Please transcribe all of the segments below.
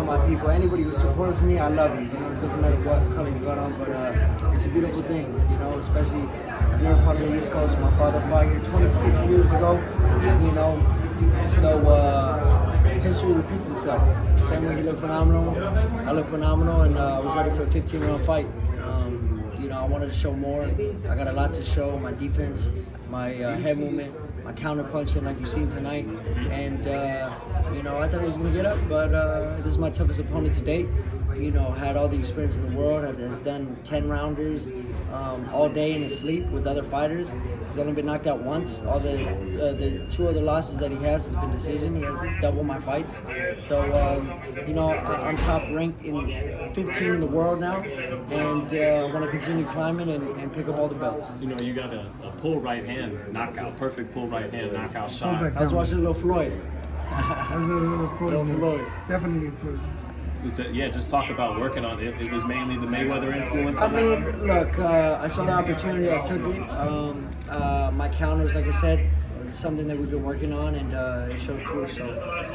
my people. Anybody who supports me, I love you. You know, it doesn't matter what color you got on, but it's a beautiful thing. You know, especially being part of the East Coast. My father fought here 26 years ago. You know, so history repeats itself. Same way he looked phenomenal, I looked phenomenal, and I was ready for a 15-round fight. You know, I wanted to show more. I got a lot to show. My defense, my head movement, my counter punching, like you've seen tonight. And you know, I thought I was gonna get up, but this is my toughest opponent to date. You know, had all the experience in the world. Has done 10 rounders all day in his sleep with other fighters. He's only been knocked out once. All the 2 other losses that he has been decision. He has double my fights. So you know, I'm top ranked in 15 in the world now, and I want to continue climbing and pick up all the belts. You know, you got a pull right hand knockout, perfect pull right hand knockout shot. I was watching Lil Floyd. That was a little Floyd. Definitely Floyd. Yeah, just talk about working on it. It was mainly the Mayweather influence. I mean, look, I saw the opportunity, I took it. My counters, like I said, is something that we've been working on, and it showed through. So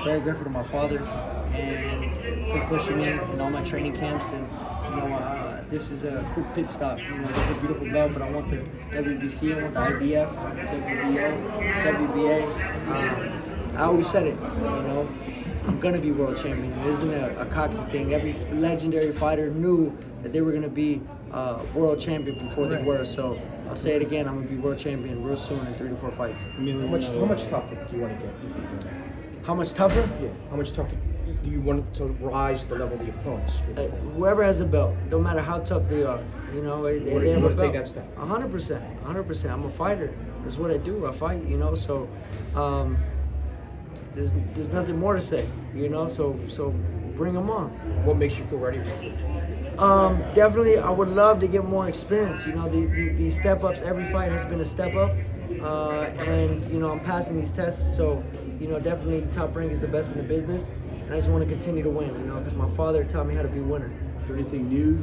very grateful to my father and for pushing me in all my training camps. And you know, this is a quick pit stop. You know, this is a beautiful belt, but I want the WBC, I want the IBF, WBO, WBA. I always said it, you know. I'm gonna be world champion. It isn't a cocky thing. Every legendary fighter knew that they were gonna be world champion before they were. So I'll say it again. I'm gonna be world champion real soon in 3 to 4 fights. How much tougher do you want to get? How much tougher? Yeah. How much tougher do you want to rise the level of the opponents? Whoever has a belt, no matter how tough they are, you know, they have a belt. Take that step? 100%. 100%. I'm a fighter. That's what I do. I fight. You know, so. There's nothing more to say, you know. So bring them on. What makes you feel ready? Definitely, I would love to get more experience. You know, the step ups. Every fight has been a step up, and you know, I'm passing these tests. So you know, definitely Top Rank is the best in the business, and I just want to continue to win. You know, because my father taught me how to be a winner. Is there anything new?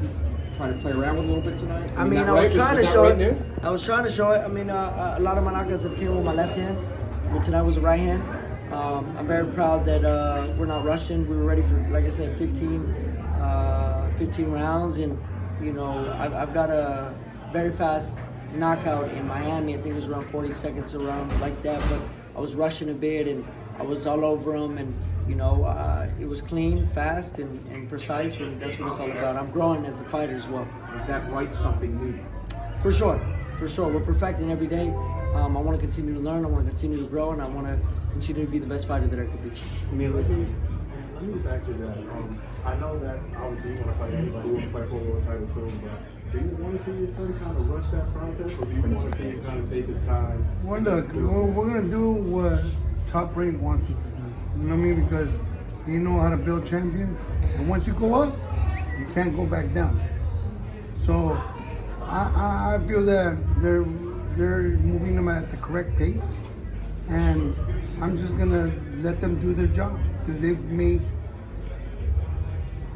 Trying to play around with a little bit tonight? I mean, I was trying to show it. I was trying to show it. I mean, a lot of my knockouts have came with my left hand, but tonight was the right hand. I'm very proud that we're not rushing. We were ready for, like I said, 15 rounds, and you know, I've got a very fast knockout in Miami. I think it was around 40 seconds around like that, but I was rushing a bit and I was all over him, and you know, it was clean, fast, and precise, and that's what it's all about. I'm growing as a fighter as well. Is that right? Something new? For sure. We're perfecting every day. I want to continue to learn. I want to continue to grow, and I want to continue to be the best fighter that I could be. Let me just ask you that. I know that obviously you want to fight anybody, you want to fight for a world title soon, but do you want to see your son kind of rush that process, or do you want to see him kind of take his time? Well, look, we're going to do what Top Rank wants us to do. You know what I mean? Because they know how to build champions, and once you go up, you can't go back down. So I feel that they're moving them at the correct pace, and I'm just gonna let them do their job because they've made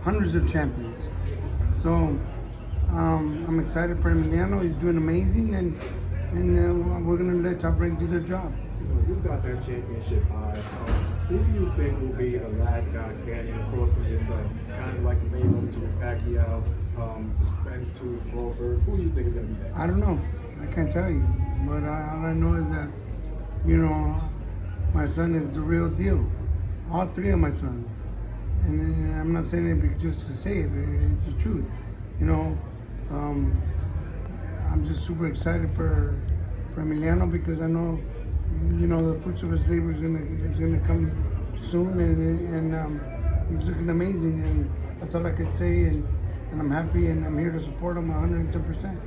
hundreds of champions. So I'm excited for Emiliano. He's doing amazing, and we're gonna let Top Rank do their job. You've got that championship high. Who do you think will be the last guy standing across from your son? Kind of like the Mayweather to his Pacquiao, the Spence to his Crawford. Who do you think is gonna be that? I don't know. I can't tell you, but all I know is that, you know, my son is the real deal. All 3 of my sons, and I'm not saying it just to say it, but it's the truth. You know, I'm just super excited for Emiliano because I know, you know, the fruits of his labor is gonna come soon, and he's looking amazing, and that's all I could say. And I'm happy, and I'm here to support him 110%.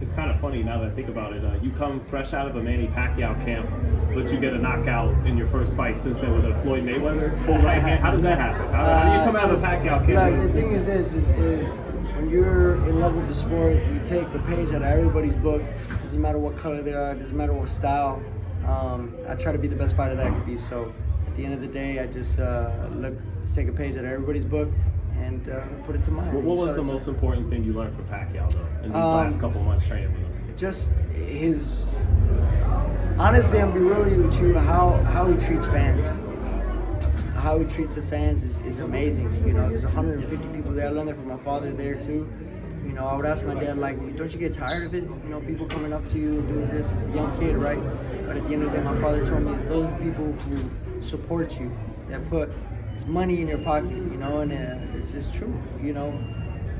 It's kind of funny now that I think about it. You come fresh out of a Manny Pacquiao camp, but you get a knockout in your first fight since then with a Floyd Mayweather full right hand. How does that happen? How do you come out of a Pacquiao camp? Like, the thing is this, is when you're in love with the sport, you take a page out of everybody's book. Doesn't matter what color they are, doesn't matter what style. I try to be the best fighter that I could be. So at the end of the day, I just take a page out of everybody's book and put it to mine. What was the most important thing you learned from Pacquiao, though, in these last couple months training with him? Just his, honestly, I'm be real with you, how he treats fans. how he treats the fans is amazing. You know, there's 150 people there. I learned that from my father there too. You know, I would ask my dad, like, don't you get tired of it? You know, people coming up to you and doing this as a young kid, right? But at the end of the day, my father told me, those are the people who support you, that put money in your pocket, you know, and it's true. You know,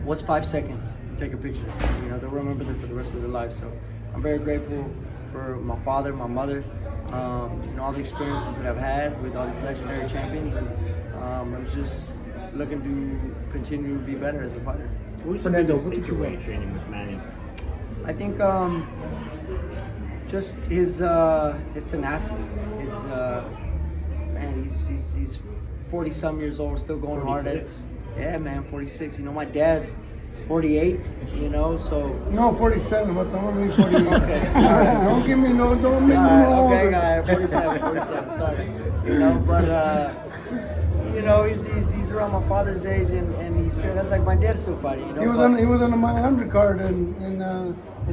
what's 5 seconds to take a picture? You know, they'll remember them for the rest of their life. So I'm very grateful for my father, my mother, you know, all the experiences that I've had with all these legendary champions, and I'm just looking to continue to be better as a fighter. What was the biggest takeaway training with Manny? I think just his tenacity. His man, he's 40-some years old, still going 46? hard at it. Yeah, man, 46. You know, my dad's 48. You know, so. No, 47, but don't make me 48. Okay. All right. Don't give me no, don't make me All right, no okay, older. guy, 47. Sorry. You know, but you know, he's around my father's age, and he still, that's like my dad's still fighting. You know, He was on my undercard in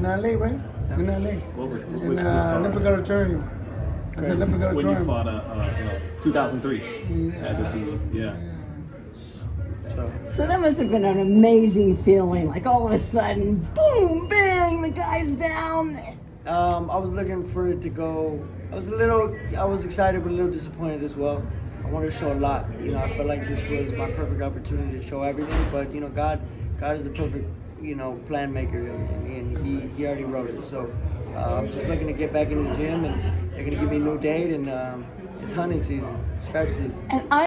LA, right? In LA. What was In Olympic Auditorium. At the Olympic when you Auditorium. fought 2003? Yeah. So that must have been an amazing feeling. Like all of a sudden, boom, bang, the guy's down. I was looking for it to go. I was excited but a little disappointed as well. I wanted to show a lot. You know, I felt like this was my perfect opportunity to show everything. But you know, God is the perfect, you know, plan maker, and He already wrote it. So I'm just looking to get back into the gym, and they're gonna give me a new date, and it's hunting season, scrap season. And I